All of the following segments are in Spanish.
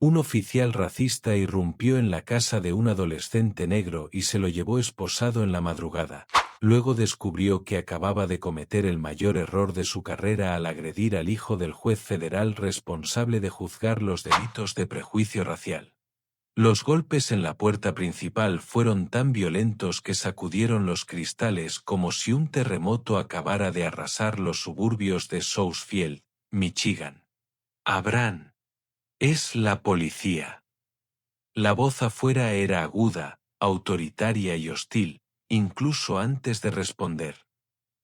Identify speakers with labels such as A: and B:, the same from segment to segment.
A: Un oficial racista irrumpió en la casa de un adolescente negro y se lo llevó esposado en la madrugada. Luego descubrió que acababa de cometer el mayor error de su carrera al agredir al hijo del juez federal responsable de juzgar los delitos de prejuicio racial. Los golpes en la puerta principal fueron tan violentos que sacudieron los cristales como si un terremoto acabara de arrasar los suburbios de Southfield, Michigan. Abraham. Es la policía. La voz afuera era aguda, autoritaria y hostil, incluso antes de responder.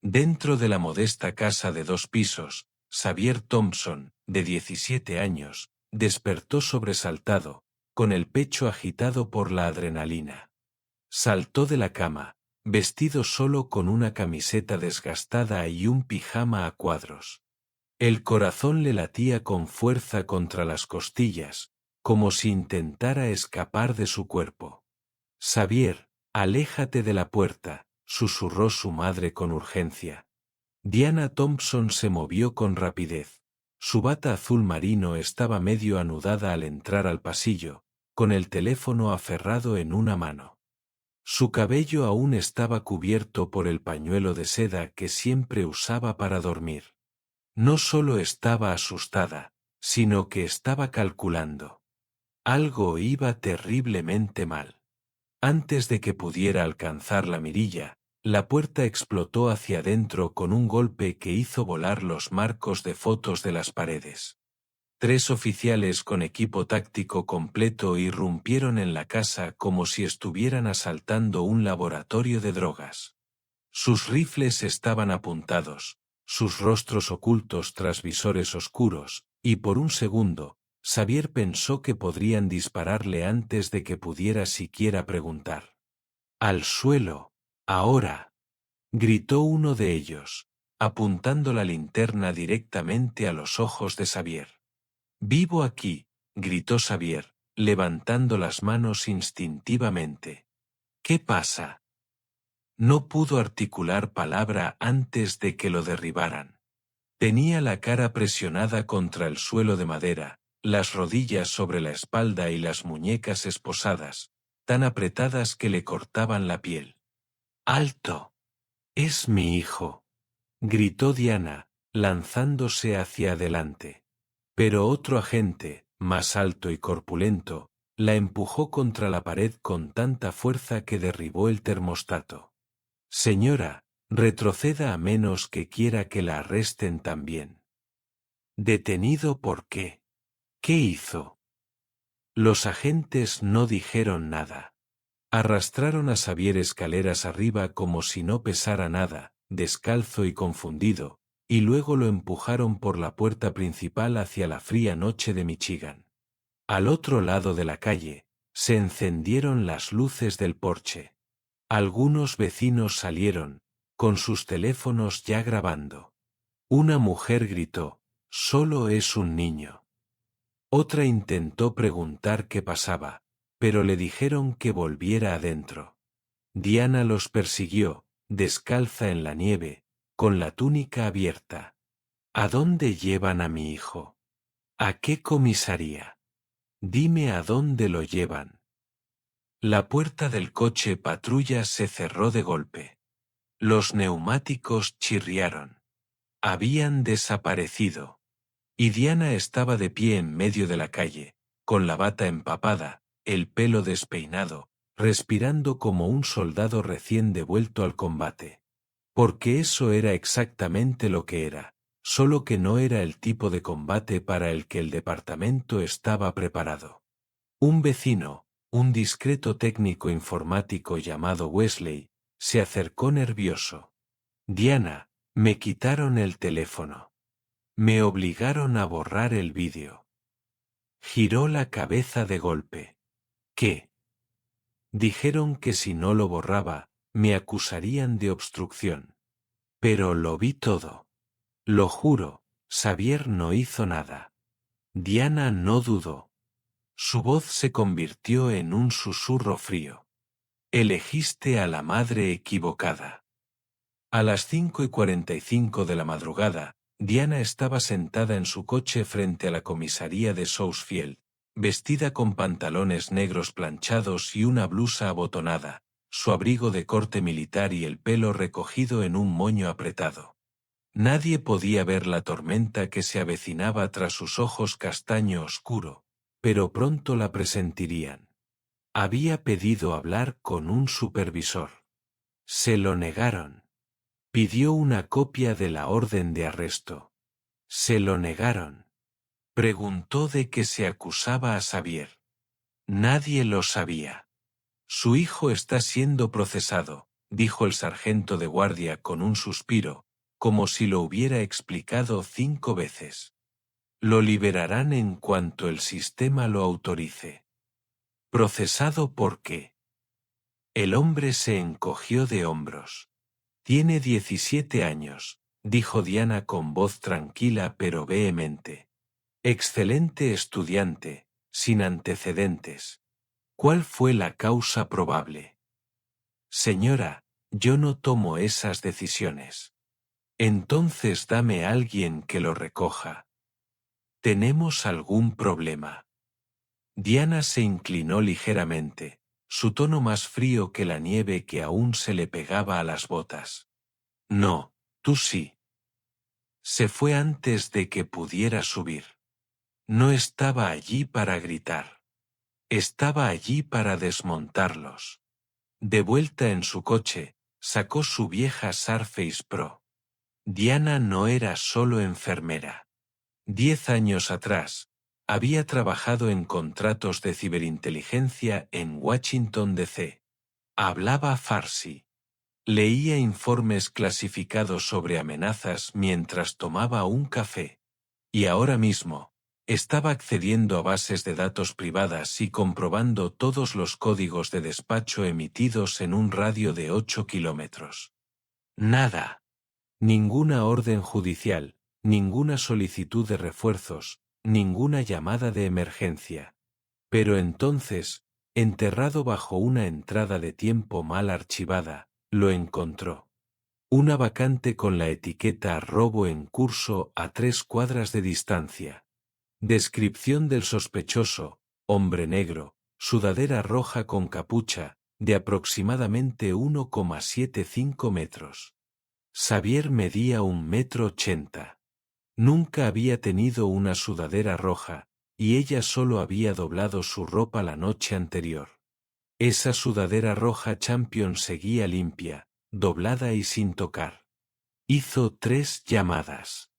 A: Dentro de la modesta casa de 2 pisos, Xavier Thompson, de 17 años, despertó sobresaltado, con el pecho agitado por la adrenalina. Saltó de la cama, vestido solo con una camiseta desgastada y un pijama a cuadros. El corazón le latía con fuerza contra las costillas, como si intentara escapar de su cuerpo. «Xavier, aléjate de la puerta», susurró su madre con urgencia. Diana Thompson se movió con rapidez. Su bata azul marino estaba medio anudada al entrar al pasillo, con el teléfono aferrado en una mano. Su cabello aún estaba cubierto por el pañuelo de seda que siempre usaba para dormir. No solo estaba asustada, sino que estaba calculando. Algo iba terriblemente mal. Antes de que pudiera alcanzar la mirilla, la puerta explotó hacia adentro con un golpe que hizo volar los marcos de fotos de las paredes. 3 oficiales con equipo táctico completo irrumpieron en la casa como si estuvieran asaltando un laboratorio de drogas. Sus rifles estaban apuntados, sus rostros ocultos tras visores oscuros, y por un segundo, Xavier pensó que podrían dispararle antes de que pudiera siquiera preguntar. «Al suelo, ahora», gritó uno de ellos, apuntando la linterna directamente a los ojos de Xavier. «Vivo aquí», gritó Xavier, levantando las manos instintivamente. «¿Qué pasa?» No pudo articular palabra antes de que lo derribaran. Tenía la cara presionada contra el suelo de madera, las rodillas sobre la espalda y las muñecas esposadas, tan apretadas que le cortaban la piel. «¡Alto! Es mi hijo», gritó Diana, lanzándose hacia adelante. Pero otro agente, más alto y corpulento, la empujó contra la pared con tanta fuerza que derribó el termostato. «Señora, retroceda a menos que quiera que la arresten también». «¿Detenido por qué? ¿Qué hizo?» Los agentes no dijeron nada. Arrastraron a Xavier escaleras arriba como si no pesara nada, descalzo y confundido, y luego lo empujaron por la puerta principal hacia la fría noche de Michigan. Al otro lado de la calle, se encendieron las luces del porche. Algunos vecinos salieron, con sus teléfonos ya grabando. Una mujer gritó: «Solo es un niño». Otra intentó preguntar qué pasaba, pero le dijeron que volviera adentro. Diana los persiguió, descalza en la nieve, con la túnica abierta. «¿A dónde llevan a mi hijo? ¿A qué comisaría? Dime a dónde lo llevan». La puerta del coche patrulla se cerró de golpe. Los neumáticos chirriaron. Habían desaparecido. Y Diana estaba de pie en medio de la calle, con la bata empapada, el pelo despeinado, respirando como un soldado recién devuelto al combate. Porque eso era exactamente lo que era, solo que no era el tipo de combate para el que el departamento estaba preparado. Un vecino, un discreto técnico informático llamado Wesley, se acercó nervioso. «Diana, me quitaron el teléfono. Me obligaron a borrar el vídeo». Giró la cabeza de golpe. «¿Qué?» «Dijeron que si no lo borraba, me acusarían de obstrucción. Pero lo vi todo. Lo juro, Xavier no hizo nada». Diana no dudó. Su voz se convirtió en un susurro frío. «Elegiste a la madre equivocada». A las 5:45 de la madrugada, Diana estaba sentada en su coche frente a la comisaría de Southfield, vestida con pantalones negros planchados y una blusa abotonada, su abrigo de corte militar y el pelo recogido en un moño apretado. Nadie podía ver la tormenta que se avecinaba tras sus ojos castaño oscuro, pero pronto la presentirían. Había pedido hablar con un supervisor. Se lo negaron. Pidió una copia de la orden de arresto. Se lo negaron. Preguntó de qué se acusaba a Xavier. Nadie lo sabía. Su hijo está siendo procesado, dijo el sargento de guardia con un suspiro, como si lo hubiera explicado 5 veces. Lo liberarán en cuanto el sistema lo autorice. ¿Procesado por qué? El hombre se encogió de hombros. Tiene 17 años, dijo Diana con voz tranquila pero vehemente. Excelente estudiante, sin antecedentes. ¿Cuál fue la causa probable? Señora, yo no tomo esas decisiones. Entonces dame a alguien que lo recoja. ¿Tenemos algún problema? Diana se inclinó ligeramente, su tono más frío que la nieve que aún se le pegaba a las botas. No, tú sí. Se fue antes de que pudiera subir. No estaba allí para gritar. Estaba allí para desmontarlos. De vuelta en su coche, sacó su vieja Surface Pro. Diana no era solo enfermera. 10 años atrás, había trabajado en contratos de ciberinteligencia en Washington, D.C. Hablaba farsi. Leía informes clasificados sobre amenazas mientras tomaba un café. Y ahora mismo, estaba accediendo a bases de datos privadas y comprobando todos los códigos de despacho emitidos en un radio de 8 kilómetros. Nada. Ninguna orden judicial, ninguna solicitud de refuerzos, ninguna llamada de emergencia. Pero entonces, enterrado bajo una entrada de tiempo mal archivada, lo encontró. Una vacante con la etiqueta robo en curso a 3 cuadras de distancia. Descripción del sospechoso, hombre negro, sudadera roja con capucha, de aproximadamente 1,75 metros. Xavier medía 1,80 m. Nunca había tenido una sudadera roja, y ella solo había doblado su ropa la noche anterior. Esa sudadera roja Champion seguía limpia, doblada y sin tocar. Hizo 3 llamadas.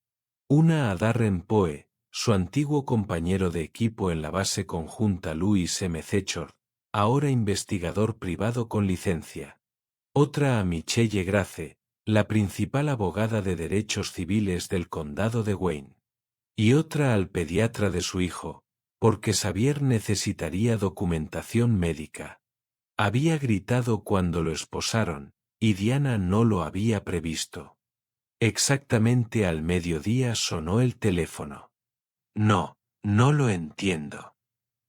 A: Una a Darren Poe, su antiguo compañero de equipo en la base conjunta Louis M. Zechor, ahora investigador privado con licencia. Otra a Michelle Grace, la principal abogada de derechos civiles del condado de Wayne. Y otra al pediatra de su hijo, porque Xavier necesitaría documentación médica. Había gritado cuando lo esposaron, y Diana no lo había previsto. Exactamente al mediodía sonó el teléfono. No, no lo entiendo.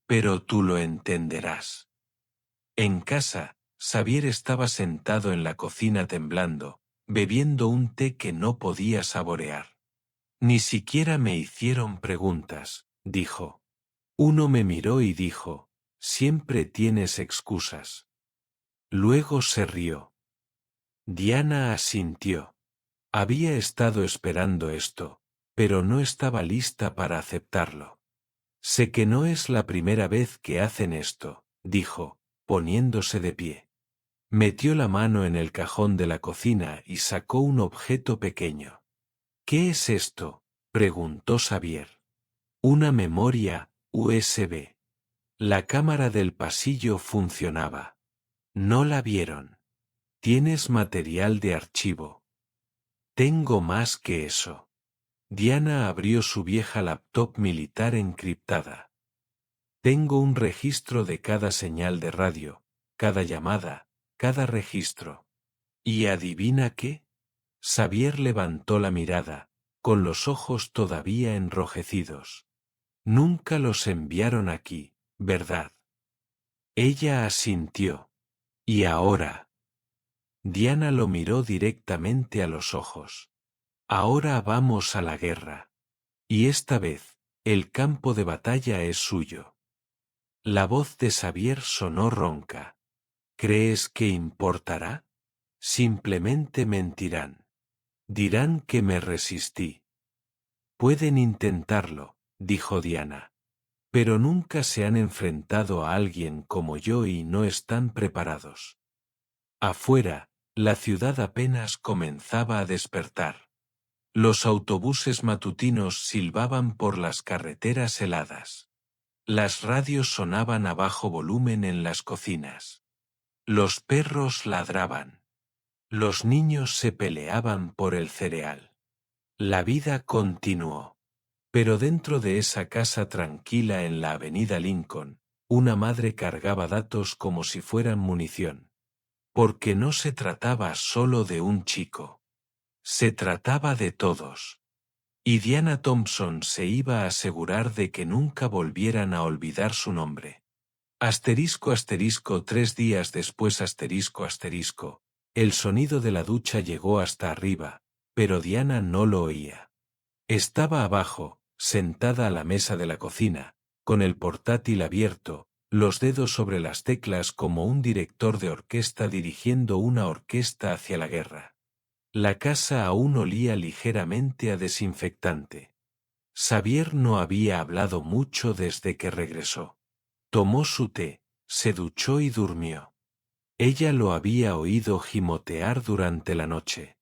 A: Pero tú lo entenderás. En casa, Xavier estaba sentado en la cocina temblando, bebiendo un té que no podía saborear. Ni siquiera me hicieron preguntas, dijo. Uno me miró y dijo, siempre tienes excusas. Luego se rió. Diana asintió. Había estado esperando esto, pero no estaba lista para aceptarlo. Sé que no es la primera vez que hacen esto, dijo, poniéndose de pie. Metió la mano en el cajón de la cocina y sacó un objeto pequeño. ¿Qué es esto?, preguntó Xavier. Una memoria USB. La cámara del pasillo funcionaba. No la vieron. Tienes material de archivo. Tengo más que eso. Diana abrió su vieja laptop militar encriptada. Tengo un registro de cada señal de radio, cada llamada, cada registro. ¿Y adivina qué? Xavier levantó la mirada, con los ojos todavía enrojecidos. Nunca los enviaron aquí, ¿verdad? Ella asintió. ¿Y ahora? Diana lo miró directamente a los ojos. Ahora vamos a la guerra. Y esta vez, el campo de batalla es suyo. La voz de Xavier sonó ronca. ¿Crees que importará? Simplemente mentirán. Dirán que me resistí. Pueden intentarlo, dijo Diana. Pero nunca se han enfrentado a alguien como yo y no están preparados. Afuera, la ciudad apenas comenzaba a despertar. Los autobuses matutinos silbaban por las carreteras heladas. Las radios sonaban a bajo volumen en las cocinas. Los perros ladraban. Los niños se peleaban por el cereal. La vida continuó. Pero dentro de esa casa tranquila en la avenida Lincoln, una madre cargaba datos como si fueran munición. Porque no se trataba solo de un chico. Se trataba de todos. Y Diana Thompson se iba a asegurar de que nunca volvieran a olvidar su nombre. Asterisco asterisco 3 días después asterisco asterisco. El sonido de la ducha llegó hasta arriba, pero Diana no lo oía. Estaba abajo, sentada a la mesa de la cocina, con el portátil abierto, los dedos sobre las teclas como un director de orquesta dirigiendo una orquesta hacia la guerra. La casa aún olía ligeramente a desinfectante. Xavier no había hablado mucho desde que regresó. Tomó su té, se duchó y durmió. Ella lo había oído gimotear durante la noche.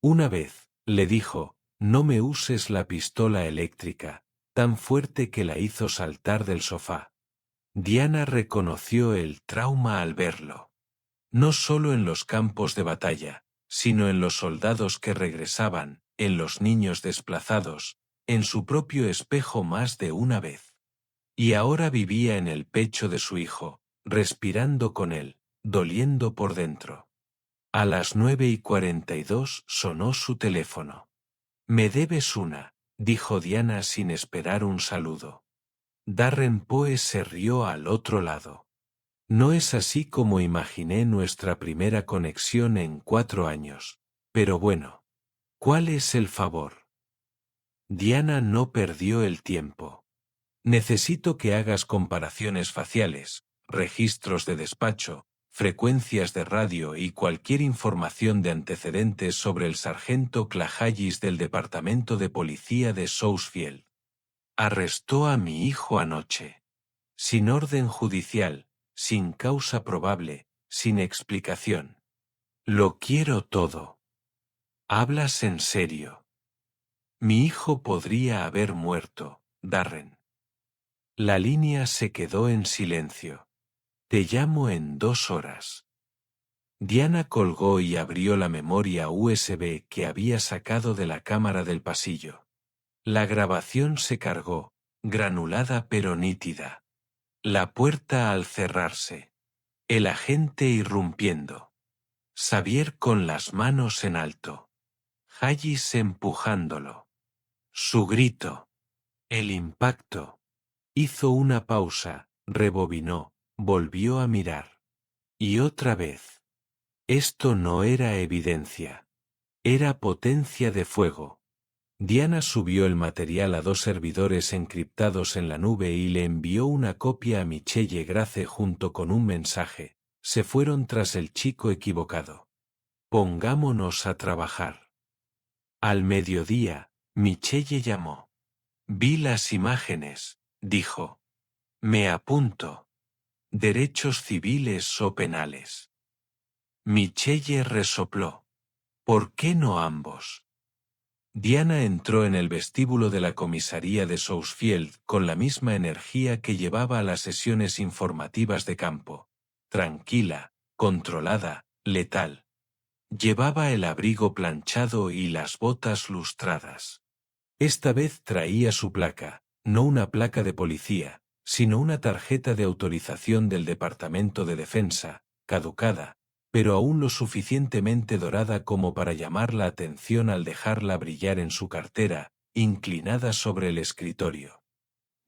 A: Una vez, le dijo, no me uses la pistola eléctrica, tan fuerte que la hizo saltar del sofá. Diana reconoció el trauma al verlo. No solo en los campos de batalla, sino en los soldados que regresaban, en los niños desplazados, en su propio espejo más de una vez. Y ahora vivía en el pecho de su hijo, respirando con él, doliendo por dentro. A las 9:42 sonó su teléfono. «Me debes una», dijo Diana sin esperar un saludo. Darren Poe se rió al otro lado. No es así como imaginé nuestra primera conexión en 4 años. Pero bueno. ¿Cuál es el favor? Diana no perdió el tiempo. Necesito que hagas comparaciones faciales, registros de despacho, frecuencias de radio y cualquier información de antecedentes sobre el sargento Clahallis del Departamento de Policía de Southfield. Arrestó a mi hijo anoche. Sin orden judicial, sin causa probable, sin explicación. Lo quiero todo. ¿Hablas en serio? Mi hijo podría haber muerto, Darren. La línea se quedó en silencio. Te llamo en 2 horas. Diana colgó y abrió la memoria USB que había sacado de la cámara del pasillo. La grabación se cargó, granulada pero nítida. La puerta al cerrarse. El agente irrumpiendo. Xavier con las manos en alto. Hallis empujándolo. Su grito. El impacto. Hizo una pausa, rebobinó, volvió a mirar. Y otra vez. Esto no era evidencia. Era potencia de fuego. Diana subió el material a 2 servidores encriptados en la nube y le envió una copia a Michelle Grace junto con un mensaje. Se fueron tras el chico equivocado. Pongámonos a trabajar. Al mediodía, Michelle llamó. Vi las imágenes, dijo. Me apunto. Derechos civiles o penales. Michelle resopló. ¿Por qué no ambos? Diana entró en el vestíbulo de la comisaría de Southfield con la misma energía que llevaba a las sesiones informativas de campo. Tranquila, controlada, letal. Llevaba el abrigo planchado y las botas lustradas. Esta vez traía su placa, no una placa de policía, sino una tarjeta de autorización del Departamento de Defensa, caducada, pero aún lo suficientemente dorada como para llamar la atención al dejarla brillar en su cartera, inclinada sobre el escritorio.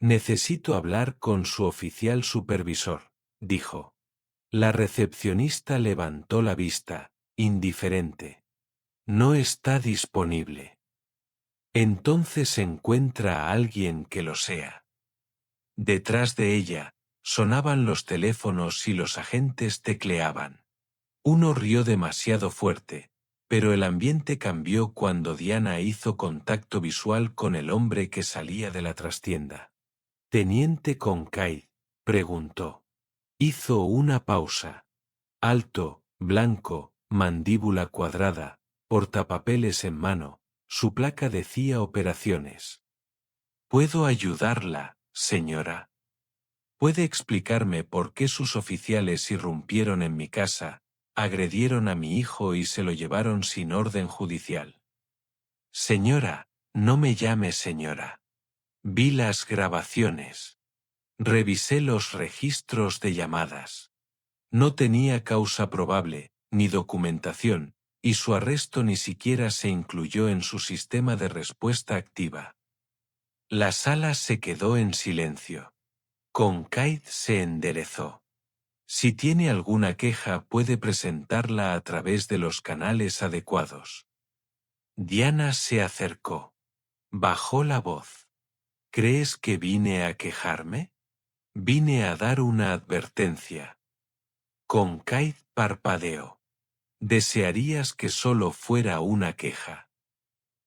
A: Necesito hablar con su oficial supervisor, dijo. La recepcionista levantó la vista, indiferente. No está disponible. Entonces encuentra a alguien que lo sea. Detrás de ella, sonaban los teléfonos y los agentes tecleaban. Uno rió demasiado fuerte, pero el ambiente cambió cuando Diana hizo contacto visual con el hombre que salía de la trastienda. «¿Teniente Concaid?», preguntó. Hizo una pausa. Alto, blanco, mandíbula cuadrada, portapapeles en mano, su placa decía operaciones. «¿Puedo ayudarla, señora? ¿Puede explicarme por qué sus oficiales irrumpieron en mi casa, agredieron a mi hijo y se lo llevaron sin orden judicial?» «Señora, no me llame señora. Vi las grabaciones. Revisé los registros de llamadas. No tenía causa probable, ni documentación, y su arresto ni siquiera se incluyó en su sistema de respuesta activa». La sala se quedó en silencio. Concaid se enderezó. «Si tiene alguna queja puede presentarla a través de los canales adecuados». Diana se acercó. Bajó la voz. «¿Crees que vine a quejarme? Vine a dar una advertencia». Concaid parpadeó. «Desearías que solo fuera una queja».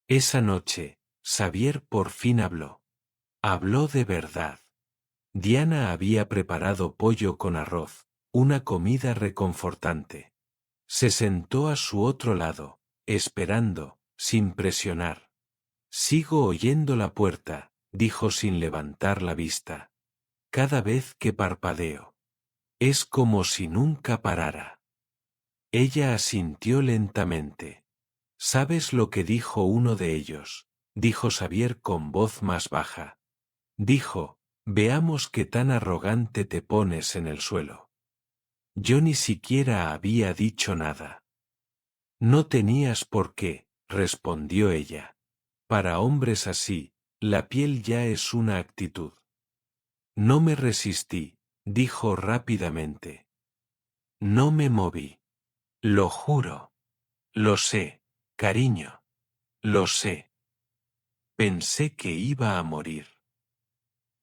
A: Esa noche, Xavier por fin habló. Habló de verdad. Diana había preparado pollo con arroz, una comida reconfortante. Se sentó a su otro lado, esperando, sin presionar. «Sigo oyendo la puerta», dijo sin levantar la vista. «Cada vez que parpadeo. Es como si nunca parara». Ella asintió lentamente. «¿Sabes lo que dijo uno de ellos?», dijo Xavier con voz más baja. Dijo: «Veamos qué tan arrogante te pones en el suelo». Yo ni siquiera había dicho nada. «No tenías por qué», respondió ella. «Para hombres así, la piel ya es una actitud». «No me resistí», dijo rápidamente. «No me moví. Lo juro. Lo sé, cariño. Lo sé. Pensé que iba a morir».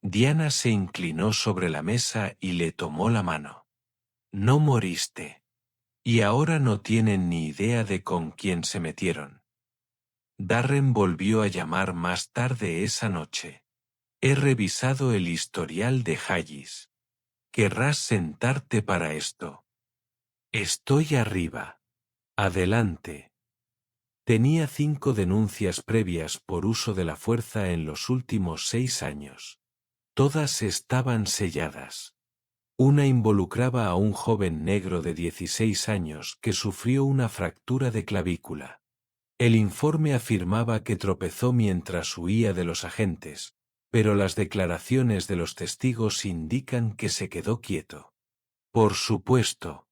A: Diana se inclinó sobre la mesa y le tomó la mano. «No moriste. Y ahora no tienen ni idea de con quién se metieron». Darren volvió a llamar más tarde esa noche. «He revisado el historial de Hayes. ¿Querrás sentarte para esto?» «Estoy arriba. Adelante». Tenía 5 denuncias previas por uso de la fuerza en los últimos 6 años. Todas estaban selladas. Una involucraba a un joven negro de 16 años que sufrió una fractura de clavícula. El informe afirmaba que tropezó mientras huía de los agentes, pero las declaraciones de los testigos indican que se quedó quieto. Por supuesto.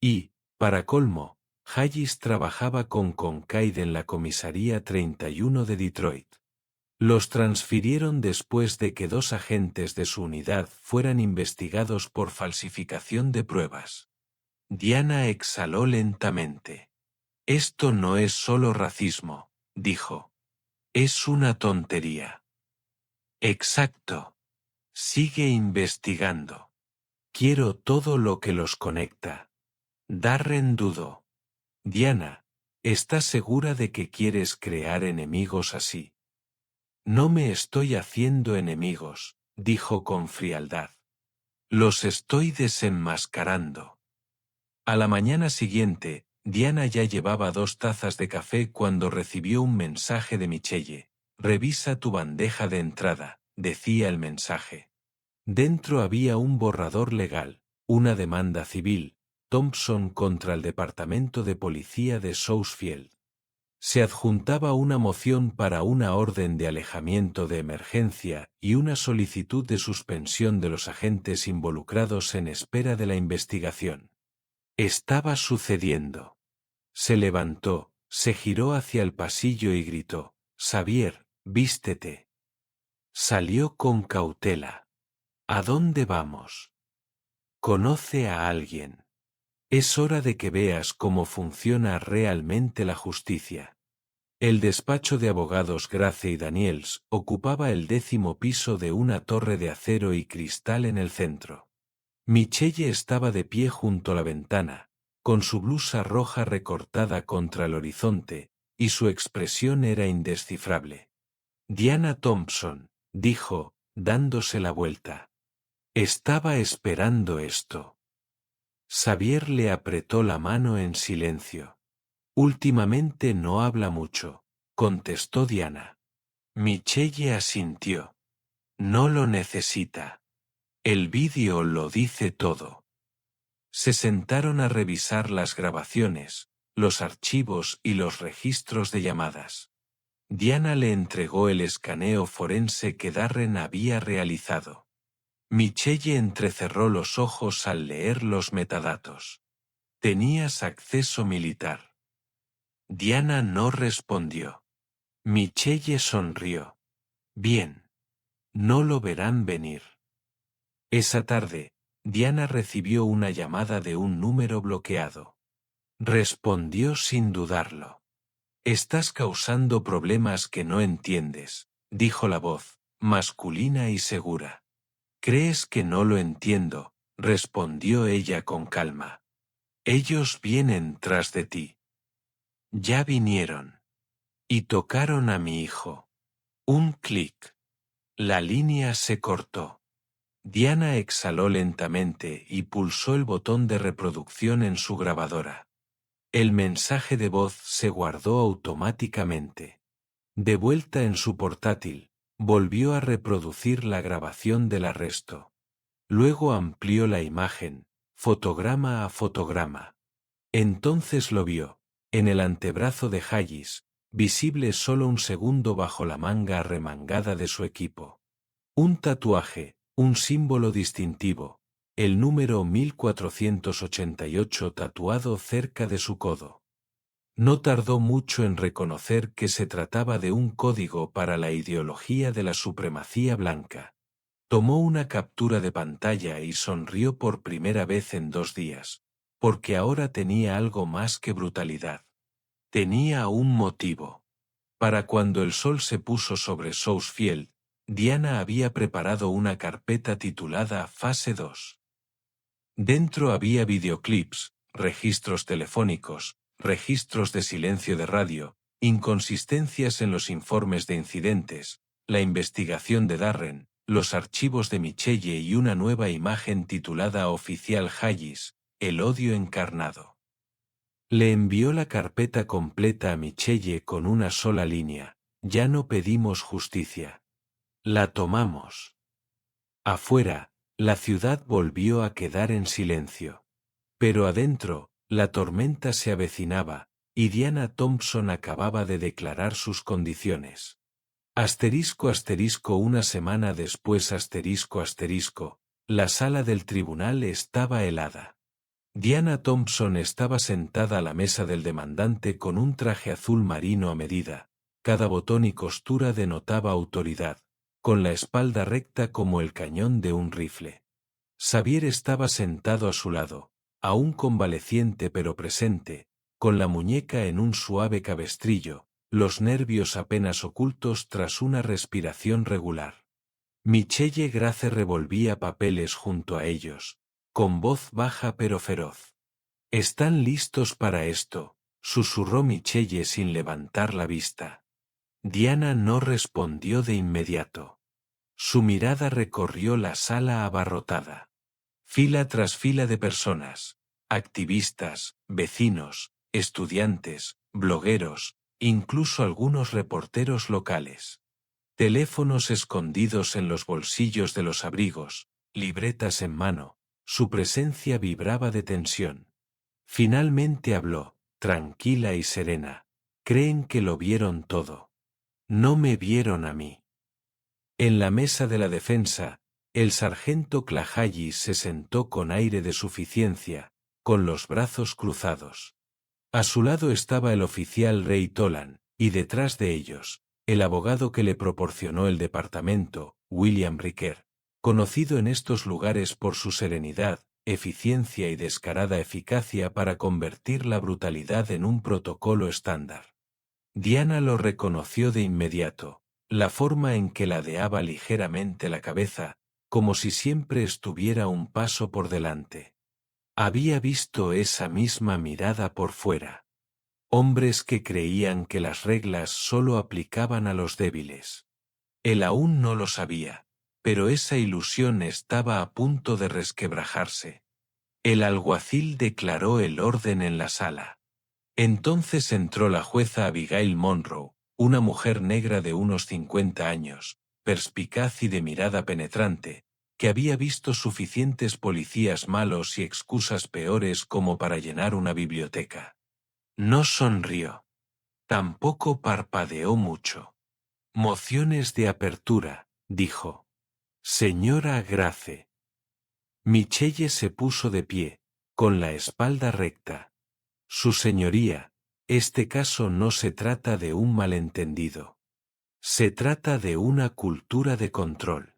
A: Y, para colmo, Hayes trabajaba con Concaid en la comisaría 31 de Detroit. Los transfirieron después de que 2 agentes de su unidad fueran investigados por falsificación de pruebas. Diana exhaló lentamente. «Esto no es solo racismo», dijo. «Es una tontería». «Exacto. Sigue investigando. Quiero todo lo que los conecta». Darren dudó. «Diana, ¿estás segura de que quieres crear enemigos así?» «No me estoy haciendo enemigos», dijo con frialdad. «Los estoy desenmascarando». A la mañana siguiente, Diana ya llevaba 2 tazas de café cuando recibió un mensaje de Michelle. «Revisa tu bandeja de entrada», decía el mensaje. Dentro había un borrador legal, una demanda civil, Thompson contra el Departamento de Policía de Southfield. Se adjuntaba una moción para una orden de alejamiento de emergencia y una solicitud de suspensión de los agentes involucrados en espera de la investigación. Estaba sucediendo. Se levantó, se giró hacia el pasillo y gritó: «Xavier, vístete». Salió con cautela. «¿A dónde vamos?» «Conoce a alguien. Es hora de que veas cómo funciona realmente la justicia». El despacho de abogados Grace y Daniels ocupaba el 10º piso de una torre de acero y cristal en el centro. Michelle estaba de pie junto a la ventana, con su blusa roja recortada contra el horizonte, y su expresión era indescifrable. Diana Thompson, dijo, dándose la vuelta. Estaba esperando esto. Xavier le apretó la mano en silencio. Últimamente no habla mucho, contestó Diana. Michelle asintió. No lo necesita. El vídeo lo dice todo. Se sentaron a revisar las grabaciones, los archivos y los registros de llamadas. Diana le entregó el escaneo forense que Darren había realizado. Michelle entrecerró los ojos al leer los metadatos. Tenías acceso militar. Diana no respondió. Michelle sonrió. Bien. No lo verán venir. Esa tarde, Diana recibió una llamada de un número bloqueado. Respondió sin dudarlo. Estás causando problemas que no entiendes, dijo la voz, masculina y segura. ¿Crees que no lo entiendo?, respondió ella con calma. Ellos vienen tras de ti. Ya vinieron. Y tocaron a mi hijo. Un clic. La línea se cortó. Diana exhaló lentamente y pulsó el botón de reproducción en su grabadora. El mensaje de voz se guardó automáticamente. De vuelta en su portátil, volvió a reproducir la grabación del arresto. Luego amplió la imagen, fotograma a fotograma. Entonces lo vio, en el antebrazo de Hayes, visible solo un segundo bajo la manga arremangada de su equipo. Un tatuaje, un símbolo distintivo, el número 1488 tatuado cerca de su codo. No tardó mucho en reconocer que se trataba de un código para la ideología de la supremacía blanca. Tomó una captura de pantalla y sonrió por primera vez en 2 días, porque ahora tenía algo más que brutalidad. Tenía un motivo. Para cuando el sol se puso sobre Southfield, Diana había preparado una carpeta titulada Fase 2. Dentro había videoclips, registros telefónicos, registros de silencio de radio, inconsistencias en los informes de incidentes, la investigación de Darren, los archivos de Michelle y una nueva imagen titulada Oficial Hayes, el odio encarnado. Le envió la carpeta completa a Michelle con una sola línea: ya no pedimos justicia. La tomamos. Afuera, la ciudad volvió a quedar en silencio. Pero adentro, la tormenta se avecinaba, y Diana Thompson acababa de declarar sus condiciones. Una semana después la sala del tribunal estaba helada. Diana Thompson estaba sentada a la mesa del demandante con un traje azul marino a medida. Cada botón y costura denotaba autoridad, con la espalda recta como el cañón de un rifle. Xavier estaba sentado a su lado, aún convaleciente pero presente, con la muñeca en un suave cabestrillo, los nervios apenas ocultos tras una respiración regular. Michelle Grace revolvía papeles junto a ellos, con voz baja pero feroz. «¿Están listos para esto?», susurró Michelle sin levantar la vista. Diana no respondió de inmediato. Su mirada recorrió la sala abarrotada. Fila tras fila de personas, activistas, vecinos, estudiantes, blogueros, incluso algunos reporteros locales. Teléfonos escondidos en los bolsillos de los abrigos, libretas en mano, su presencia vibraba de tensión. Finalmente habló, tranquila y serena. «Creen que lo vieron todo. No me vieron a mí». En la mesa de la defensa, el sargento Clahallis se sentó con aire de suficiencia, con los brazos cruzados. A su lado estaba el oficial Ray Tolan, y detrás de ellos, el abogado que le proporcionó el departamento, William Ricker, conocido en estos lugares por su serenidad, eficiencia y descarada eficacia para convertir la brutalidad en un protocolo estándar. Diana lo reconoció de inmediato, la forma en que ladeaba ligeramente la cabeza, como si siempre estuviera un paso por delante. Había visto esa misma mirada por fuera. Hombres que creían que las reglas solo aplicaban a los débiles. Él aún no lo sabía, pero esa ilusión estaba a punto de resquebrajarse. El alguacil declaró el orden en la sala. Entonces entró la jueza Abigail Monroe, una mujer negra de unos 50 años, perspicaz y de mirada penetrante, que había visto suficientes policías malos y excusas peores como para llenar una biblioteca. No sonrió. Tampoco parpadeó mucho. Mociones de apertura, dijo. Señora Grace. Michelle se puso de pie, con la espalda recta. Su señoría, este caso no se trata de un malentendido. Se trata de una cultura de control.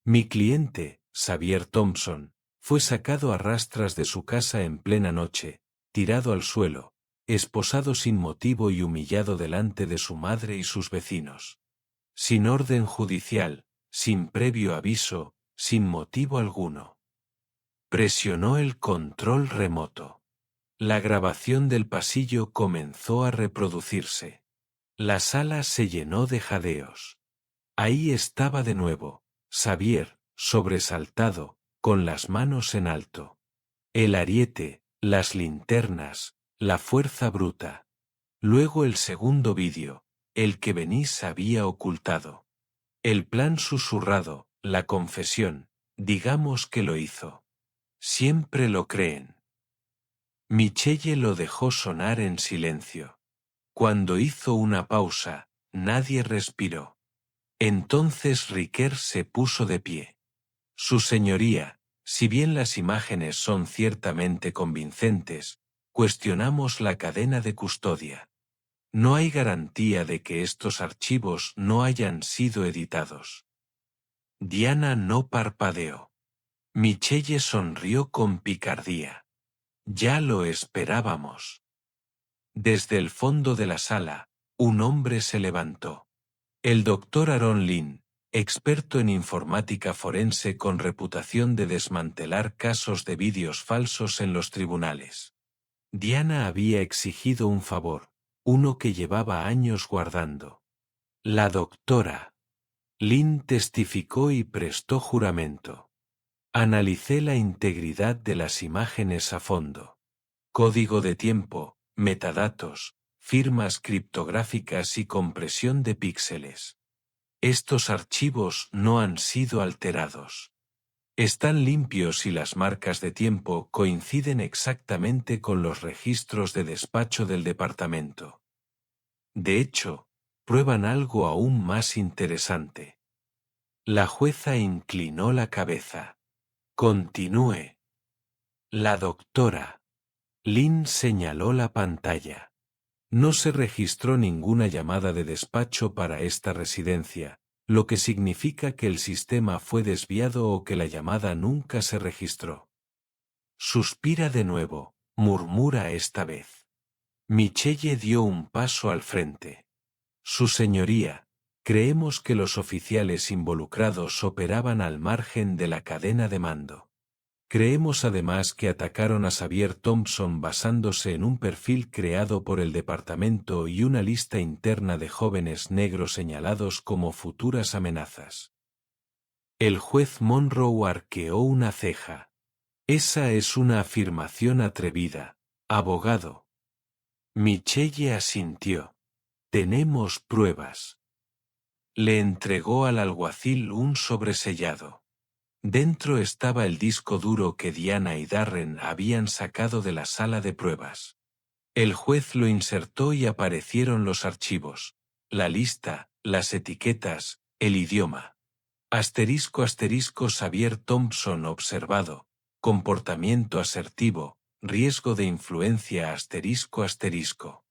A: Mi cliente, Xavier Thompson, fue sacado a rastras de su casa en plena noche, tirado al suelo, esposado sin motivo y humillado delante de su madre y sus vecinos. Sin orden judicial, sin previo aviso, sin motivo alguno. Presionó el control remoto. La grabación del pasillo comenzó a reproducirse. La sala se llenó de jadeos. Ahí estaba de nuevo, Xavier, sobresaltado, con las manos en alto. El ariete, las linternas, la fuerza bruta. Luego el segundo vídeo, el que Benisse había ocultado. El plan susurrado, la confesión, digamos que lo hizo. Siempre lo creen. Michelle lo dejó sonar en silencio. Cuando hizo una pausa, nadie respiró. Entonces Riquer se puso de pie. Su señoría, si bien las imágenes son ciertamente convincentes, cuestionamos la cadena de custodia. No hay garantía de que estos archivos no hayan sido editados. Diana no parpadeó. Michelle sonrió con picardía. Ya lo esperábamos. Desde el fondo de la sala, un hombre se levantó. El doctor Aaron Lynn, experto en informática forense con reputación de desmantelar casos de vídeos falsos en los tribunales. Diana había exigido un favor, uno que llevaba años guardando. La doctora Lynn testificó y prestó juramento. Analicé la integridad de las imágenes a fondo. Código de tiempo, metadatos, firmas criptográficas y compresión de píxeles. Estos archivos no han sido alterados. Están limpios y las marcas de tiempo coinciden exactamente con los registros de despacho del departamento. De hecho, prueban algo aún más interesante. La jueza inclinó la cabeza. Continúe. La doctora Lynn señaló la pantalla. No se registró ninguna llamada de despacho para esta residencia, lo que significa que el sistema fue desviado o que la llamada nunca se registró. Suspira de nuevo, murmura esta vez. Michelle dio un paso al frente. Su señoría, creemos que los oficiales involucrados operaban al margen de la cadena de mando. Creemos además que atacaron a Xavier Thompson basándose en un perfil creado por el departamento y una lista interna de jóvenes negros señalados como futuras amenazas. El juez Monroe arqueó una ceja. Esa es una afirmación atrevida, abogado. Michelle asintió. Tenemos pruebas. Le entregó al alguacil un sobresellado. Dentro estaba el disco duro que Diana y Darren habían sacado de la sala de pruebas. El juez lo insertó y aparecieron los archivos, la lista, las etiquetas, el idioma. Asterisco asterisco Xavier Thompson observado, comportamiento asertivo, riesgo de influencia asterisco asterisco.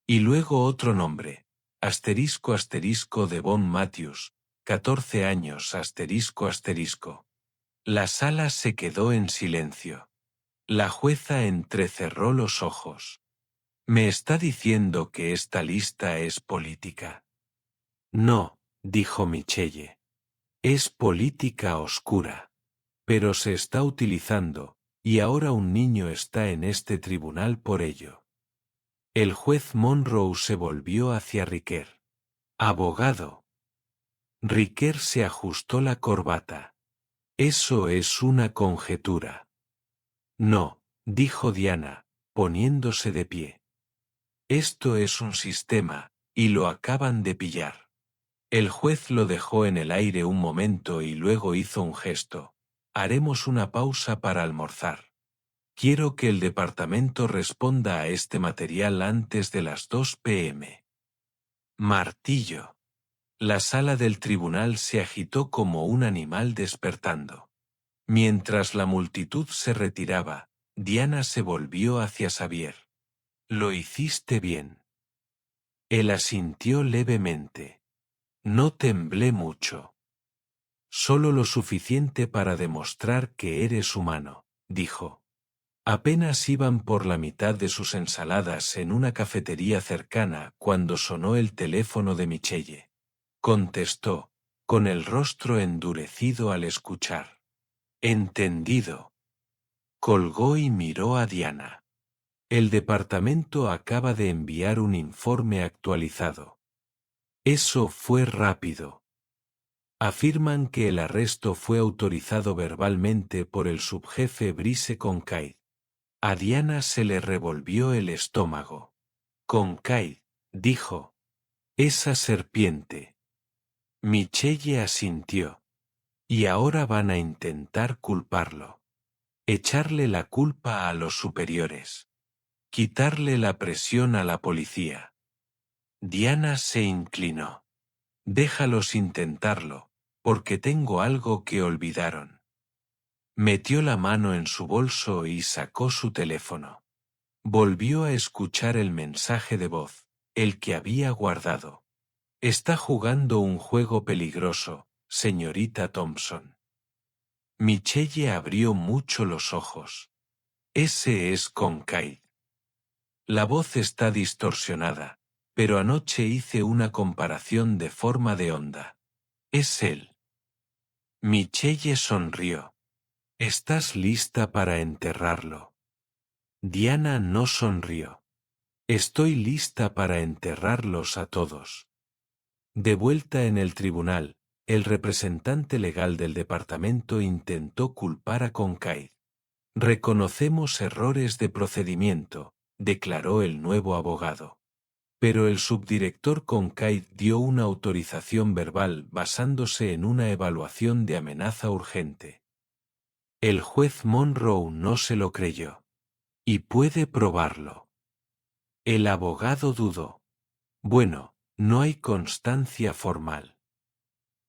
A: Y luego otro nombre, asterisco asterisco Devon Matthews, 14 años asterisco asterisco. La sala se quedó en silencio. La jueza entrecerró los ojos. ¿Me está diciendo que esta lista es política? No, dijo Michelle. Es política oscura. Pero se está utilizando, y ahora un niño está en este tribunal por ello. El juez Monroe se volvió hacia Riquer. Abogado. Riquer se ajustó la corbata. Eso es una conjetura. No, dijo Diana, poniéndose de pie. Esto es un sistema, y lo acaban de pillar. El juez lo dejó en el aire un momento y luego hizo un gesto. Haremos una pausa para almorzar. Quiero que el departamento responda a este material antes de las 2 p.m. Martillo. La sala del tribunal se agitó como un animal despertando. Mientras la multitud se retiraba, Diana se volvió hacia Xavier. Lo hiciste bien. Él asintió levemente. No temblé mucho. Solo lo suficiente para demostrar que eres humano, dijo. Apenas iban por la mitad de sus ensaladas en una cafetería cercana cuando sonó el teléfono de Michelle. Contestó, con el rostro endurecido al escuchar. Entendido. Colgó y miró a Diana. El departamento acaba de enviar un informe actualizado. Eso fue rápido. Afirman que el arresto fue autorizado verbalmente por el subjefe Brice Concaid. A Diana se le revolvió el estómago. Concaid, dijo. Esa serpiente. Michelle asintió. Y ahora van a intentar culparlo. Echarle la culpa a los superiores. Quitarle la presión a la policía. Diana se inclinó. Déjalos intentarlo, porque tengo algo que olvidaron. Metió la mano en su bolso y sacó su teléfono. Volvió a escuchar el mensaje de voz, el que había guardado. Está jugando un juego peligroso, señorita Thompson. Michelle abrió mucho los ojos. Ese es Concaid. La voz está distorsionada, pero anoche hice una comparación de forma de onda. Es él. Michelle sonrió. ¿Estás lista para enterrarlo? Diana no sonrió. Estoy lista para enterrarlos a todos. De vuelta en el tribunal, el representante legal del departamento intentó culpar a Concaid. Reconocemos errores de procedimiento, declaró el nuevo abogado. Pero el subdirector Concaid dio una autorización verbal basándose en una evaluación de amenaza urgente. El juez Monroe no se lo creyó. Y puede probarlo. El abogado dudó. Bueno, no hay constancia formal.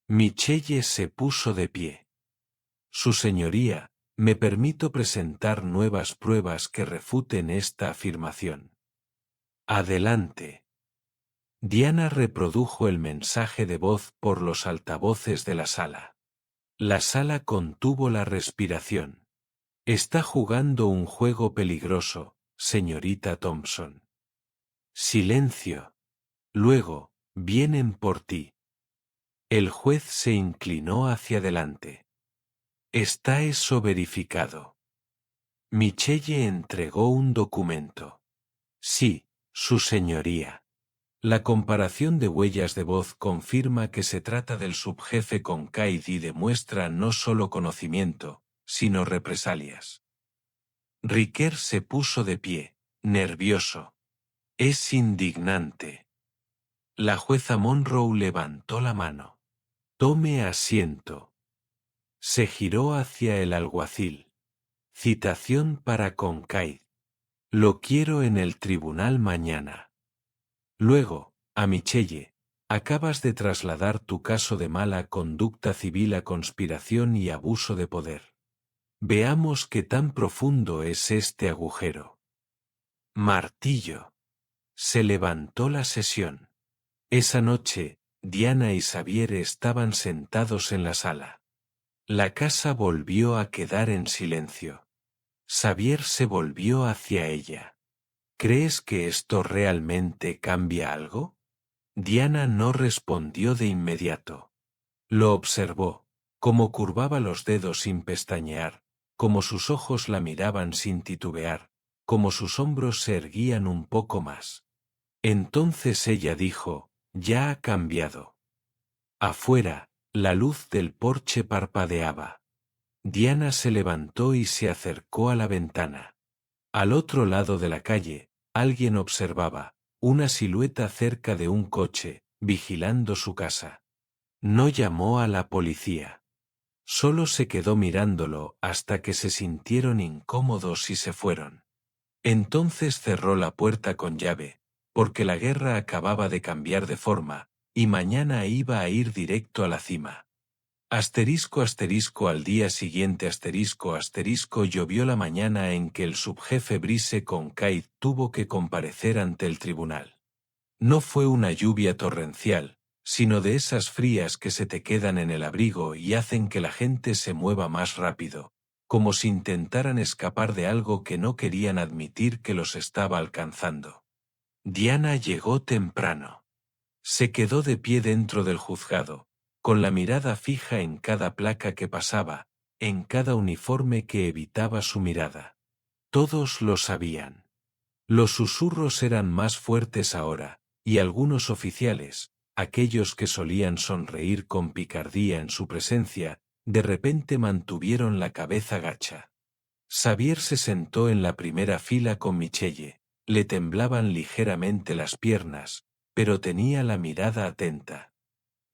A: Michelle se puso de pie. Su señoría, me permito presentar nuevas pruebas que refuten esta afirmación. Adelante. Diana reprodujo el mensaje de voz por los altavoces de la sala. La sala contuvo la respiración. Está jugando un juego peligroso, señorita Thompson. Silencio. Luego, vienen por ti. El juez se inclinó hacia adelante. ¿Está eso verificado? Michelle entregó un documento. Sí, su señoría. La comparación de huellas de voz confirma que se trata del subjefe Concaid y demuestra no solo conocimiento, sino represalias. Riquer se puso de pie, nervioso. Es indignante. La jueza Monroe levantó la mano. Tome asiento. Se giró hacia el alguacil. Citación para Concaid. Lo quiero en el tribunal mañana. Luego, a Michelle, acabas de trasladar tu caso de mala conducta civil a conspiración y abuso de poder. Veamos qué tan profundo es este agujero. Martillo. Se levantó la sesión. Esa noche, Diana y Xavier estaban sentados en la sala. La casa volvió a quedar en silencio. Xavier se volvió hacia ella. ¿Crees que esto realmente cambia algo? Diana no respondió de inmediato. Lo observó, cómo curvaba los dedos sin pestañear, cómo sus ojos la miraban sin titubear, cómo sus hombros se erguían un poco más. Entonces ella dijo, ya ha cambiado. Afuera, la luz del porche parpadeaba. Diana se levantó y se acercó a la ventana. Al otro lado de la calle, alguien observaba, una silueta cerca de un coche, vigilando su casa. No llamó a la policía. Solo se quedó mirándolo hasta que se sintieron incómodos y se fueron. Entonces cerró la puerta con llave, porque la guerra acababa de cambiar de forma, y mañana iba a ir directo a la cima. Al día siguiente llovió la mañana en que el subjefe Brice Concaid tuvo que comparecer ante el tribunal. No fue una lluvia torrencial, sino de esas frías que se te quedan en el abrigo y hacen que la gente se mueva más rápido, como si intentaran escapar de algo que no querían admitir que los estaba alcanzando. Diana llegó temprano. Se quedó de pie dentro del juzgado, con la mirada fija en cada placa que pasaba, en cada uniforme que evitaba su mirada. Todos lo sabían. Los susurros eran más fuertes ahora, y algunos oficiales, aquellos que solían sonreír con picardía en su presencia, de repente mantuvieron la cabeza gacha. Xavier se sentó en la primera fila con Michelle, le temblaban ligeramente las piernas, pero tenía la mirada atenta.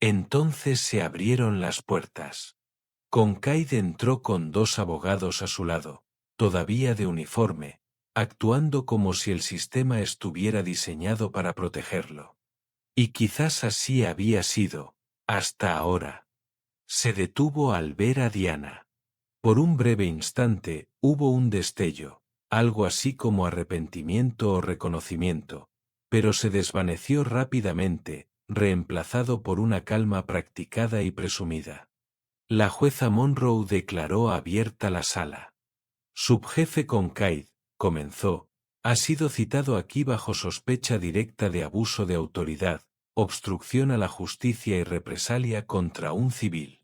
A: Entonces se abrieron las puertas. Concaid entró con dos abogados a su lado, todavía de uniforme, actuando como si el sistema estuviera diseñado para protegerlo. Y quizás así había sido, hasta ahora. Se detuvo al ver a Diana. Por un breve instante, hubo un destello, algo así como arrepentimiento o reconocimiento, pero se desvaneció rápidamente, reemplazado por una calma practicada y presumida. La jueza Monroe declaró abierta la sala. Subjefe Concaid, comenzó, ha sido citado aquí bajo sospecha directa de abuso de autoridad, obstrucción a la justicia y represalia contra un civil.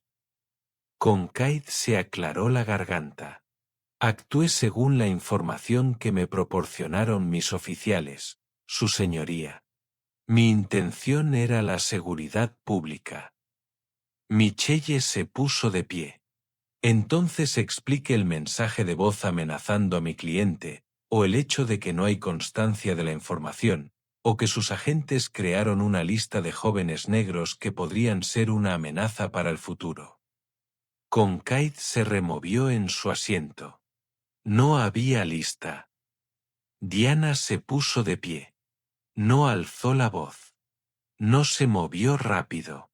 A: Concaid se aclaró la garganta. Actué según la información que me proporcionaron mis oficiales, su señoría. Mi intención era la seguridad pública. Michelle se puso de pie. Entonces explique el mensaje de voz amenazando a mi cliente, o el hecho de que no hay constancia de la información, o que sus agentes crearon una lista de jóvenes negros que podrían ser una amenaza para el futuro. Concaid se removió en su asiento. No había lista. Diana se puso de pie. No alzó la voz. No se movió rápido.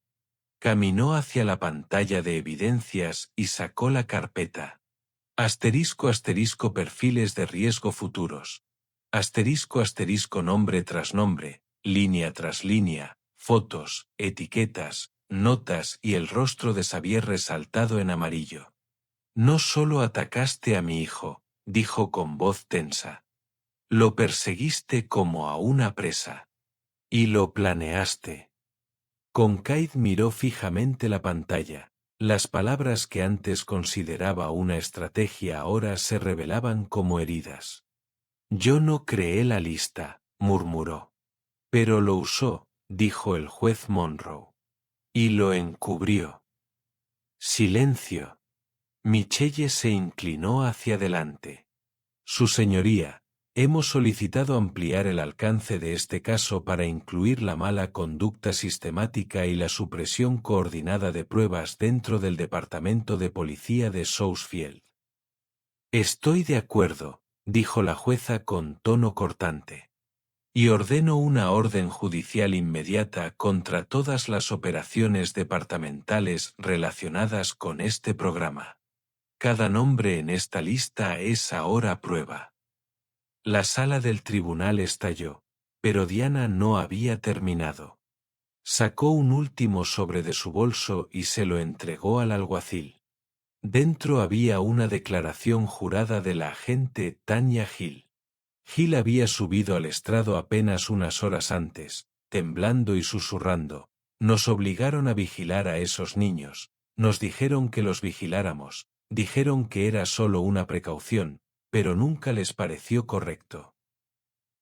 A: Caminó hacia la pantalla de evidencias y sacó la carpeta. Perfiles de riesgo futuros. Nombre tras nombre, línea tras línea, fotos, etiquetas, notas y el rostro de Xavier resaltado en amarillo. No solo atacaste a mi hijo, dijo con voz tensa. Lo perseguiste como a una presa. Y lo planeaste. Concaid miró fijamente la pantalla. Las palabras que antes consideraba una estrategia ahora se revelaban como heridas. Yo no creé la lista, murmuró. Pero lo usó, dijo el juez Monroe. Y lo encubrió. Silencio. Michelle se inclinó hacia adelante. Su señoría, hemos solicitado ampliar el alcance de este caso para incluir la mala conducta sistemática y la supresión coordinada de pruebas dentro del Departamento de Policía de Southfield. Estoy de acuerdo, dijo la jueza con tono cortante. Y ordeno una orden judicial inmediata contra todas las operaciones departamentales relacionadas con este programa. Cada nombre en esta lista es ahora prueba. La sala del tribunal estalló, pero Diana no había terminado. Sacó un último sobre de su bolso y se lo entregó al alguacil. Dentro había una declaración jurada de la agente Tanya Hill. Gil había subido al estrado apenas unas horas antes, temblando y susurrando. Nos obligaron a vigilar a esos niños, nos dijeron que los vigiláramos, dijeron que era solo una precaución, pero nunca les pareció correcto.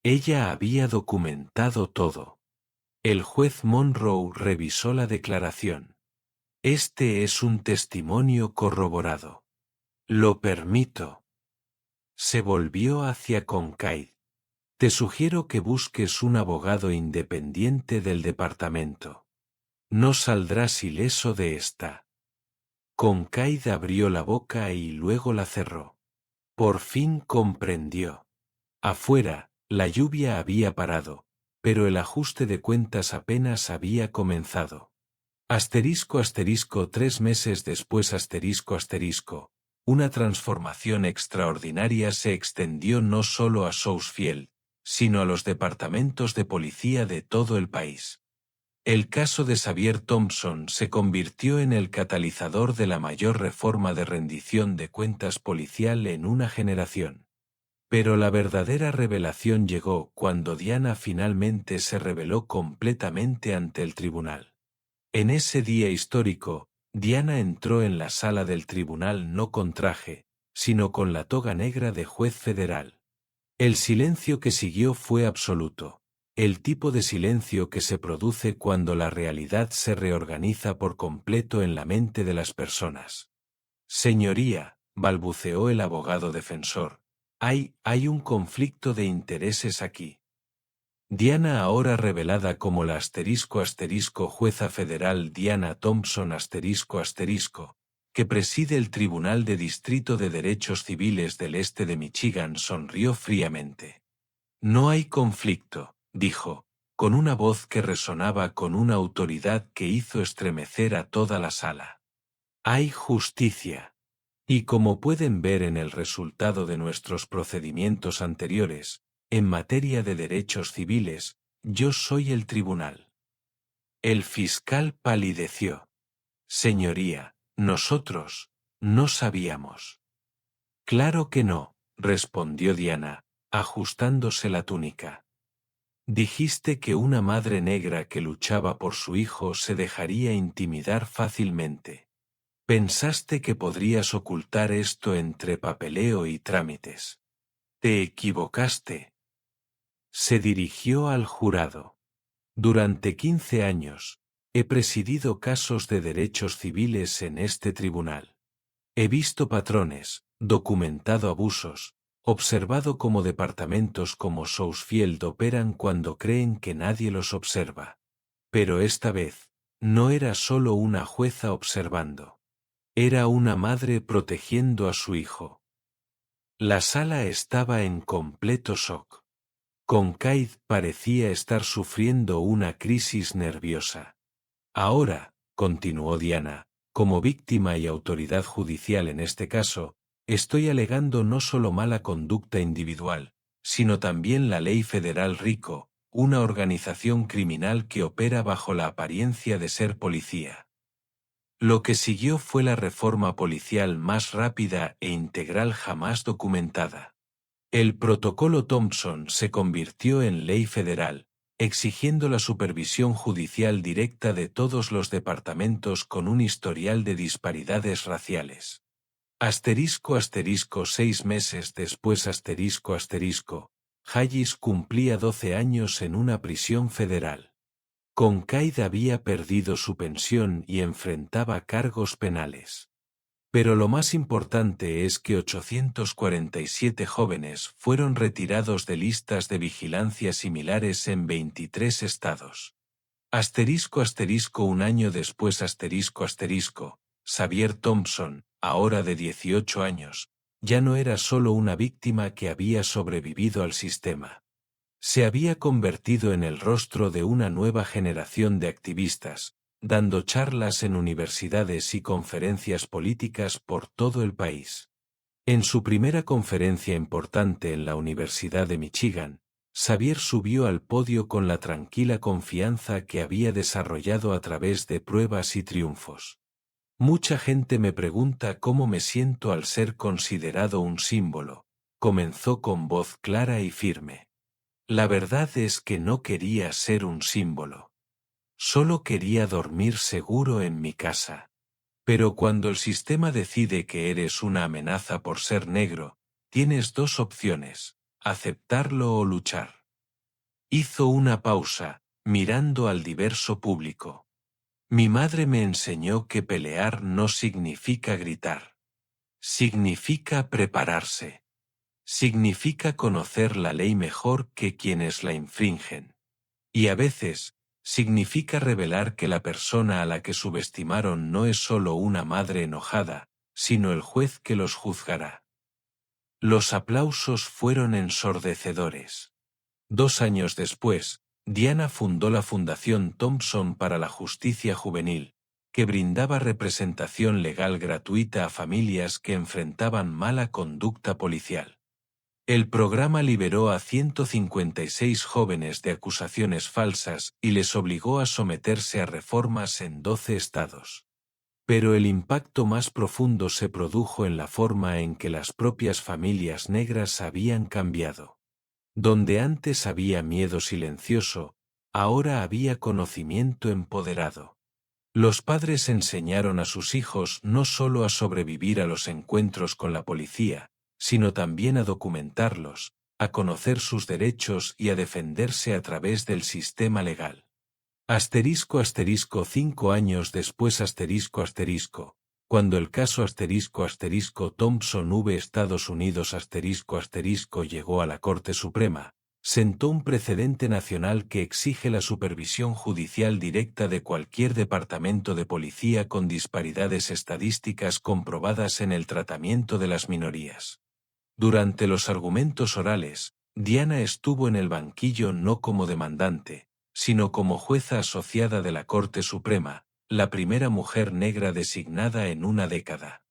A: Ella había documentado todo. El juez Monroe revisó la declaración. Este es un testimonio corroborado. Lo permito. Se volvió hacia Concaid. Te sugiero que busques un abogado independiente del departamento. No saldrás ileso de esta. Concaid abrió la boca y luego la cerró. Por fin comprendió. Afuera, la lluvia había parado, pero el ajuste de cuentas apenas había comenzado. Asterisco 3 meses después asterisco. Una transformación extraordinaria se extendió no solo a Southfield, sino a los departamentos de policía de todo el país. El caso de Xavier Thompson se convirtió en el catalizador de la mayor reforma de rendición de cuentas policial en una generación. Pero la verdadera revelación llegó cuando Diana finalmente se reveló completamente ante el tribunal. En ese día histórico, Diana entró en la sala del tribunal no con traje, sino con la toga negra de juez federal. El silencio que siguió fue absoluto, el tipo de silencio que se produce cuando la realidad se reorganiza por completo en la mente de las personas. Señoría, balbuceó el abogado defensor, hay un conflicto de intereses aquí. Diana, ahora revelada como la jueza federal Diana Thompson que preside el Tribunal de Distrito de Derechos Civiles del Este de Michigan, sonrió fríamente. No hay conflicto, dijo, con una voz que resonaba con una autoridad que hizo estremecer a toda la sala. Hay justicia. Y como pueden ver en el resultado de nuestros procedimientos anteriores, en materia de derechos civiles, yo soy el tribunal. El fiscal palideció. Señoría, nosotros no sabíamos. Claro que no, respondió Diana, ajustándose la túnica. Dijiste que una madre negra que luchaba por su hijo se dejaría intimidar fácilmente. Pensaste que podrías ocultar esto entre papeleo y trámites. Te equivocaste. Se dirigió al jurado. Durante 15 años, he presidido casos de derechos civiles en este tribunal. He visto patrones, documentado abusos, observado cómo departamentos como Southfield operan cuando creen que nadie los observa. Pero esta vez, no era solo una jueza observando. Era una madre protegiendo a su hijo. La sala estaba en completo shock. Concaid parecía estar sufriendo una crisis nerviosa. Ahora, continuó Diana, como víctima y autoridad judicial en este caso, estoy alegando no solo mala conducta individual, sino también la ley federal RICO, una organización criminal que opera bajo la apariencia de ser policía. Lo que siguió fue la reforma policial más rápida e integral jamás documentada. El protocolo Thompson se convirtió en ley federal, exigiendo la supervisión judicial directa de todos los departamentos con un historial de disparidades raciales. 6 meses después Hayes cumplía 12 años en una prisión federal. Concaid había perdido su pensión y enfrentaba cargos penales. Pero lo más importante es que 847 jóvenes fueron retirados de listas de vigilancia similares en 23 estados. Un año después Xavier Thompson, ahora de 18 años, ya no era solo una víctima que había sobrevivido al sistema. Se había convertido en el rostro de una nueva generación de activistas, dando charlas en universidades y conferencias políticas por todo el país. En su primera conferencia importante en la Universidad de Michigan, Xavier subió al podio con la tranquila confianza que había desarrollado a través de pruebas y triunfos. Mucha gente me pregunta cómo me siento al ser considerado un símbolo, comenzó con voz clara y firme. La verdad es que no quería ser un símbolo. Solo quería dormir seguro en mi casa. Pero cuando el sistema decide que eres una amenaza por ser negro, tienes dos opciones: aceptarlo o luchar. Hizo una pausa, mirando al diverso público. Mi madre me enseñó que pelear no significa gritar. Significa prepararse. Significa conocer la ley mejor que quienes la infringen. Y a veces, significa revelar que la persona a la que subestimaron no es solo una madre enojada, sino el juez que los juzgará. Los aplausos fueron ensordecedores. 2 años después, Diana fundó la Fundación Thompson para la Justicia Juvenil, que brindaba representación legal gratuita a familias que enfrentaban mala conducta policial. El programa liberó a 156 jóvenes de acusaciones falsas y les obligó a someterse a reformas en 12 estados. Pero el impacto más profundo se produjo en la forma en que las propias familias negras habían cambiado. Donde antes había miedo silencioso, ahora había conocimiento empoderado. Los padres enseñaron a sus hijos no solo a sobrevivir a los encuentros con la policía, sino también a documentarlos, a conocer sus derechos y a defenderse a través del sistema legal. Asterisco asterisco 5 años después asterisco asterisco, cuando el caso asterisco asterisco Thompson v. Estados Unidos asterisco asterisco llegó a la Corte Suprema, sentó un precedente nacional que exige la supervisión judicial directa de cualquier departamento de policía con disparidades estadísticas comprobadas en el tratamiento de las minorías. Durante los argumentos orales, Diana estuvo en el banquillo no como demandante, sino como jueza asociada de la Corte Suprema, la primera mujer negra designada en una década.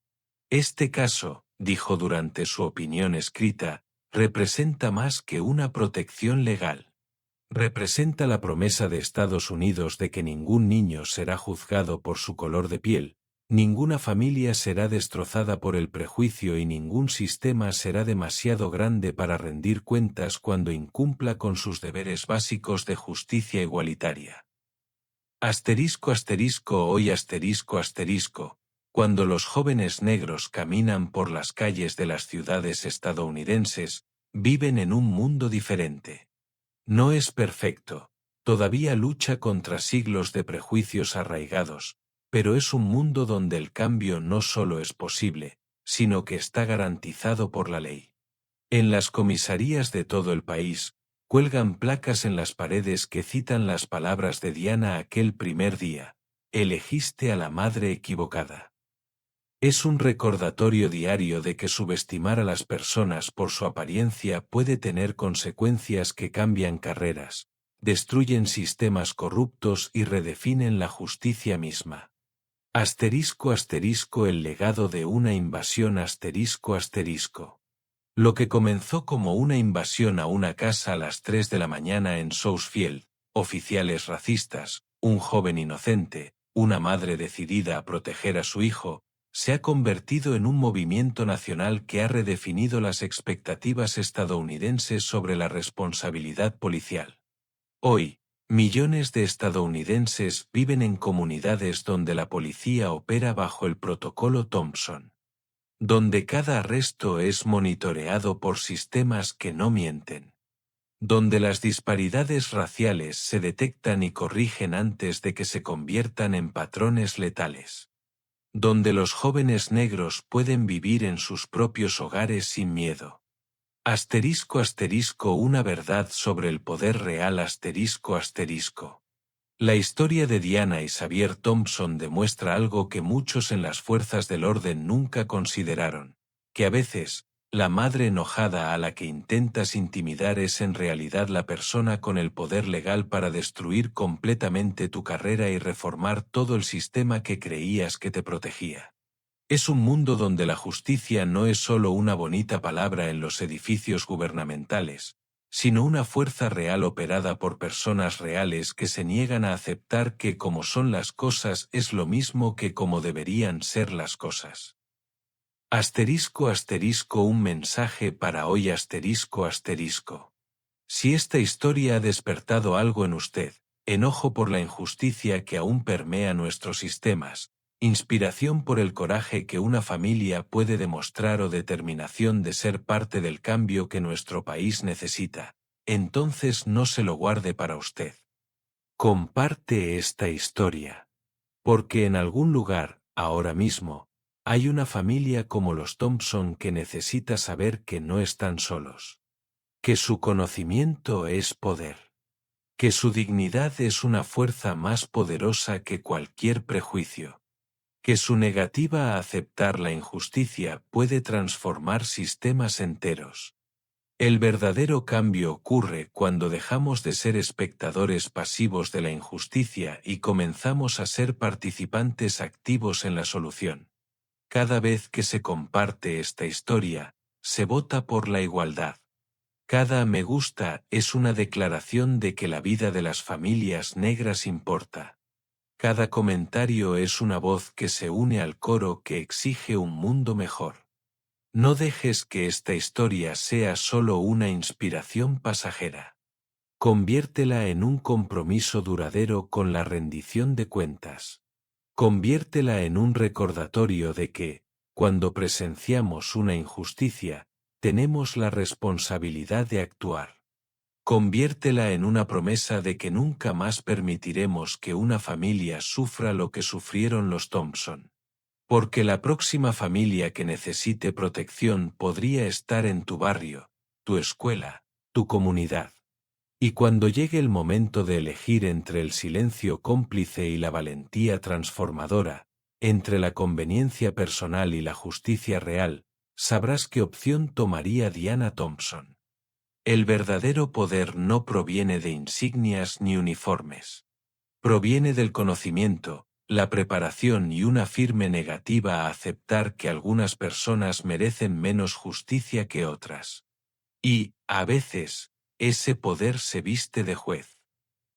A: Este caso, dijo durante su opinión escrita, representa más que una protección legal. Representa la promesa de Estados Unidos de que ningún niño será juzgado por su color de piel, ninguna familia será destrozada por el prejuicio y ningún sistema será demasiado grande para rendir cuentas cuando incumpla con sus deberes básicos de justicia igualitaria. Asterisco asterisco hoy asterisco asterisco, cuando los jóvenes negros caminan por las calles de las ciudades estadounidenses, viven en un mundo diferente. No es perfecto, todavía lucha contra siglos de prejuicios arraigados, pero es un mundo donde el cambio no solo es posible, sino que está garantizado por la ley. En las comisarías de todo el país, cuelgan placas en las paredes que citan las palabras de Diana aquel primer día: elegiste a la madre equivocada. Es un recordatorio diario de que subestimar a las personas por su apariencia puede tener consecuencias que cambian carreras, destruyen sistemas corruptos y redefinen la justicia misma. Asterisco asterisco el legado de una invasión asterisco asterisco. Lo que comenzó como una invasión a una casa a las 3 de la mañana en Southfield, oficiales racistas, un joven inocente, una madre decidida a proteger a su hijo, se ha convertido en un movimiento nacional que ha redefinido las expectativas estadounidenses sobre la responsabilidad policial. Hoy, millones de estadounidenses viven en comunidades donde la policía opera bajo el protocolo Thompson, donde cada arresto es monitoreado por sistemas que no mienten, donde las disparidades raciales se detectan y corrigen antes de que se conviertan en patrones letales, donde los jóvenes negros pueden vivir en sus propios hogares sin miedo. Asterisco asterisco una verdad sobre el poder real asterisco asterisco. La historia de Diana y Xavier Thompson demuestra algo que muchos en las fuerzas del orden nunca consideraron, que a veces, la madre enojada a la que intentas intimidar es en realidad la persona con el poder legal para destruir completamente tu carrera y reformar todo el sistema que creías que te protegía. Es un mundo donde la justicia no es solo una bonita palabra en los edificios gubernamentales, sino una fuerza real operada por personas reales que se niegan a aceptar que como son las cosas es lo mismo que como deberían ser las cosas. Un mensaje para hoy Si esta historia ha despertado algo en usted, enojo por la injusticia que aún permea nuestros sistemas, inspiración por el coraje que una familia puede demostrar o determinación de ser parte del cambio que nuestro país necesita, entonces no se lo guarde para usted. Comparte esta historia. Porque en algún lugar, ahora mismo, hay una familia como los Thompson que necesita saber que no están solos. Que su conocimiento es poder. Que su dignidad es una fuerza más poderosa que cualquier prejuicio. Que su negativa a aceptar la injusticia puede transformar sistemas enteros. El verdadero cambio ocurre cuando dejamos de ser espectadores pasivos de la injusticia y comenzamos a ser participantes activos en la solución. Cada vez que se comparte esta historia, se vota por la igualdad. Cada me gusta es una declaración de que la vida de las familias negras importa. Cada comentario es una voz que se une al coro que exige un mundo mejor. No dejes que esta historia sea solo una inspiración pasajera. Conviértela en un compromiso duradero con la rendición de cuentas. Conviértela en un recordatorio de que, cuando presenciamos una injusticia, tenemos la responsabilidad de actuar. Conviértela en una promesa de que nunca más permitiremos que una familia sufra lo que sufrieron los Thompson. Porque la próxima familia que necesite protección podría estar en tu barrio, tu escuela, tu comunidad. Y cuando llegue el momento de elegir entre el silencio cómplice y la valentía transformadora, entre la conveniencia personal y la justicia real, sabrás qué opción tomaría Diana Thompson. El verdadero poder no proviene de insignias ni uniformes. Proviene del conocimiento, la preparación y una firme negativa a aceptar que algunas personas merecen menos justicia que otras. Y, a veces, ese poder se viste de juez.